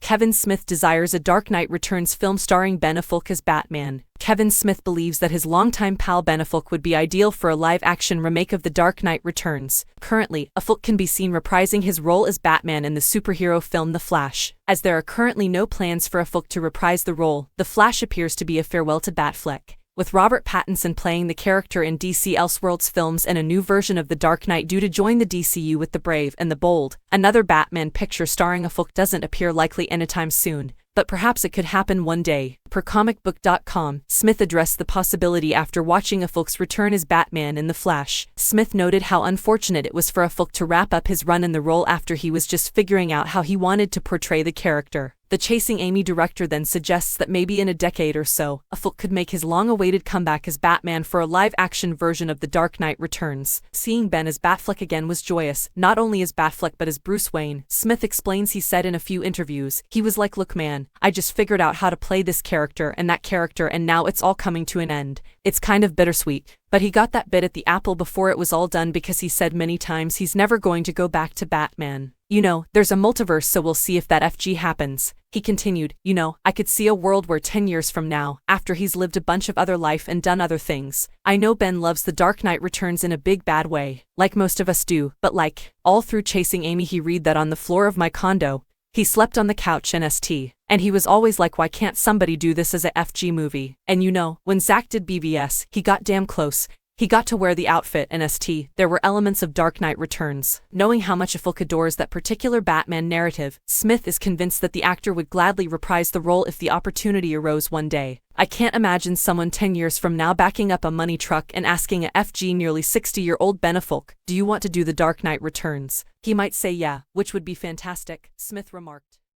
Kevin Smith desires a Dark Knight Returns film starring Ben Affleck as Batman. Kevin Smith believes that his longtime pal Ben Affleck would be ideal for a live-action remake of The Dark Knight Returns. Currently, Affleck can be seen reprising his role as Batman in the superhero film The Flash. As there are currently no plans for Affleck to reprise the role, The Flash appears to be a farewell to Batfleck. With Robert Pattinson playing the character in DC Elseworlds films and a new version of The Dark Knight due to join the DCU with The Brave and the Bold, another Batman picture starring Affleck doesn't appear likely anytime soon, but perhaps it could happen one day. Per comicbook.com, Smith addressed the possibility after watching Affleck's return as Batman in The Flash. Smith noted how unfortunate it was for Affleck to wrap up his run in the role after he was just figuring out how he wanted to portray the character. The Chasing Amy director then suggests that maybe in a decade or so, Affleck could make his long-awaited comeback as Batman for a live-action version of The Dark Knight Returns. Seeing Ben as Batfleck again was joyous, not only as Batfleck but as Bruce Wayne. Smith explains he said in a few interviews, he was like, "Look man, I just figured out how to play this character and that character and now it's all coming to an end. It's kind of bittersweet." But he got that bit at the apple before it was all done because he said many times he's never going to go back to Batman. "You know, there's a multiverse so we'll see if that FG happens." He continued, "You know, I could see a world where 10 years from now, after he's lived a bunch of other life and done other things. I know Ben loves The Dark Knight Returns in a big bad way, like most of us do, but like, all through Chasing Amy he read that on the floor of my condo. He slept on the couch and St. And he was always like, why can't somebody do this as a FG movie? And you know, when Zach did BVS, he got damn close. He got to wear the outfit and St. There were elements of Dark Knight Returns." Knowing how much Affleck adores that particular Batman narrative, Smith is convinced that the actor would gladly reprise the role if the opportunity arose one day. "I can't imagine someone 10 years from now backing up a money truck and asking a FG nearly 60-year-old Ben Affleck, 'Do you want to do The Dark Knight Returns?' He might say yeah, which would be fantastic," Smith remarked.